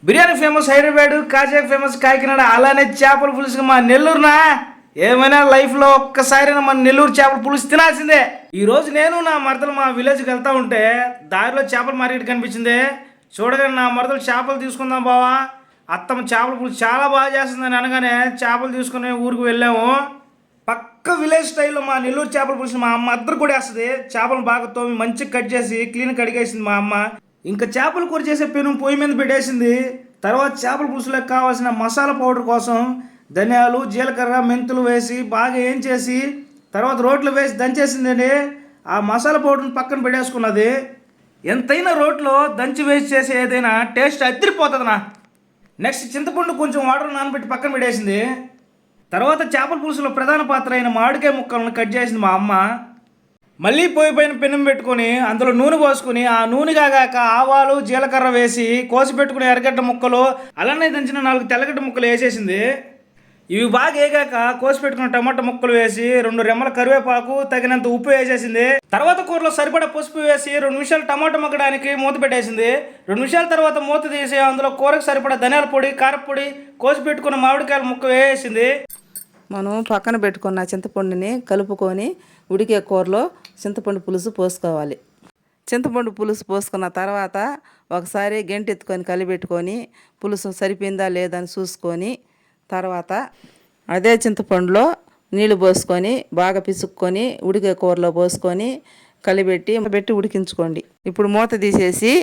Biryani famous Hyderabad, కాజా famous Kakinada, అలానే చేపల పులుసు మా నెల్లూరునా ఏమైనా లైఫ్లో ఒక్కసారైనా మన నెల్లూరు చేపల పులుసు తినాల్సిందే. ఈ రోజు నేను నా మరదలు మా విలేజ్కి వెళ్తా ఉంటే దారిలో చేపల మార్కెట్ కనిపించింది. చూడగానే నా మరదలు చేపలు తీసుకుందాం బావా, అత్తమ్మ చేపల పులుసు చాలా బాగా చేస్తుందని అనగానే చేపలు తీసుకుని ఊరికి వెళ్ళాము. పక్క విలేజ్ స్టైల్లో మా నెల్లూరు చేపల పులుసు మా అమ్మ అద్దరు కూడా వేస్తుంది. చేపలు బాగా తోమి మంచిగా కట్ చేసి క్లీన్ కడిగేసింది మా అమ్మ. ఇంకా చేపల కూర చేసే పెను పొయ్యి మీద పెట్టేసింది. తర్వాత చేపల పులుసులకు కావాల్సిన మసాలా పౌడర్ కోసం ధనియాలు, జీలకర్ర, మెంతులు వేసి బాగా ఏంచేసి తర్వాత రోట్లో వేసి దంచేసిందండి. ఆ మసాలా పౌడర్ని పక్కన పెట్టేసుకున్నది. ఎంతైనా రోట్లో దంచి వేసి చేసే ఏదైనా టేస్ట్ అదిరిపోతుందినా. నెక్స్ట్ చింతపండు కొంచెం వాటర్ నానబెట్టి పక్కన పెట్టేసింది. తర్వాత చేపల పులుసులో ప్రధాన పాత్ర అయిన మామిడికాయ ముక్కలను కట్ చేసింది మా అమ్మ. మళ్ళీ పొయ్యి పైన పెనం పెట్టుకొని అందులో నూనె పోసుకుని ఆ నూనె కాగాక ఆవాలు, జీలకర్ర వేసి కోసి పెట్టుకుని ఎర్రగడ్డ ముక్కలు, అలానే దంచిన 4 తెల్లగడ్డ ముక్కలు వేసేసింది. ఇవి బాగా వేగాక కోసి పెట్టుకున్న టమాటా ముక్కలు వేసి 2 రెమ్మల కరివేపాకు, తగినంత ఉప్పు వేసేసింది. తర్వాత కూరలో సరిపడా పసుపు వేసి 2 నిమిషాలు టమాటా మగ్గడానికి మూత పెట్టేసింది. 2 నిమిషాల తర్వాత మూత తీసి అందులో కూరకు సరిపడా ధనియాల పొడి, కారపొడి, కోసి పెట్టుకున్న మామిడికాయల ముక్క వేసేసింది. మనం పక్కన పెట్టుకున్న చింతపండుని కలుపుకొని ఉడికే కూరలో చింతపండు పులుసు పోసుకోవాలి. చింతపండు పులుసు పోసుకున్న తర్వాత ఒకసారి గెంటెత్తుకొని ఎత్తుకొని కలిపెట్టుకొని పులుసు సరిపోయిందా లేదా అని చూసుకొని తర్వాత అదే చింతపండులో నీళ్లు పోసుకొని బాగా పిసుక్కొని ఉడికే కూరలో పోసుకొని కలిపెట్టి ఉడికించుకోండి. ఇప్పుడు మూత తీసేసి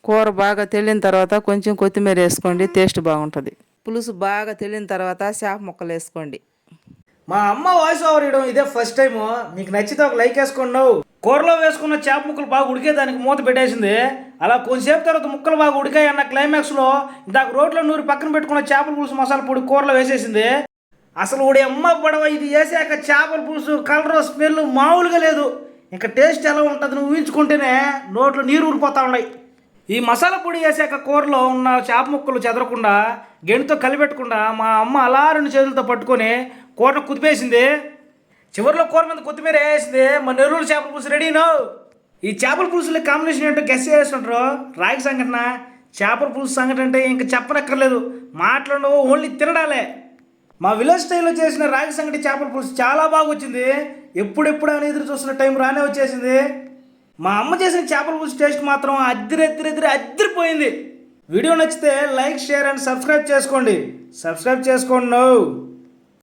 కూర బాగా తెల్లిన తర్వాత కొంచెం కొత్తిమీర వేసుకోండి, టేస్ట్ బాగుంటుంది. పులుసు బాగా తెల్లిన తర్వాత చేప ముక్కలు వేసుకోండి. మా అమ్మ వాయిస్ ఓవర్ ఇవ్వడం ఇదే ఫస్ట్ టైము. మీకు నచ్చితే ఒక లైక్ వేసుకోండి. కూరలో వేసుకున్న చేప ముక్కలు బాగా ఉడికేదానికి మూత పెట్టేసింది. అలా కొంచెంసేపు తర్వాత ముక్కలు బాగా ఉడికాయి అన్న క్లైమాక్స్లో ఇందాక రోట్లో నూరి పక్కన పెట్టుకున్న చేపల పులుసు మసాలా పొడి కూరలో వేసేసింది. అసలు ఉడి అమ్మ పడవ ఇది వేసాక చేపల పులుసు కలర్, స్మెల్ మామూలుగా లేదు. ఇంకా టేస్ట్ ఎలా ఉంటుంది ఊహించుకుంటేనే నోట్లో నీరు ఊరిపోతూ ఉన్నాయి. ఈ మసాలా పొడి వేసాక కూరలో ఉన్న చేప ముక్కలు చెదరకుండా గెంటితో కలిపెట్టకుండా మా అమ్మ అలా 2 చేతులతో పట్టుకొని కూరను కుదిపేసింది. చివరిలో కూర మీద కొత్తిమీర వేసింది. మా నెల్లూరు చేపల పులుసు రెడీనో. ఈ చేపల పులుసులో కాంబినేషన్ ఏంటో గెస్ చేస్తుంటారు. రాగి సంఘటన, చేపల పులుసు సంఘటన అంటే ఇంకా చెప్పనక్కర్లేదు, మాట్లాడవు, ఓన్లీ తినడాలే. మా విలేజ్ స్టైల్లో చేసిన రాగి సంగటి చేపల పులుసు చాలా బాగా వచ్చింది. ఎప్పుడెప్పుడు అని ఎదురు చూస్తున్న టైం రానే వచ్చేసింది. మా అమ్మ చేసిన చేపల పులుసు టేస్ట్ మాత్రం అద్దరిపోయింది. వీడియో నచ్చితే లైక్, షేర్ అండ్ సబ్స్క్రైబ్ చేసుకోండి.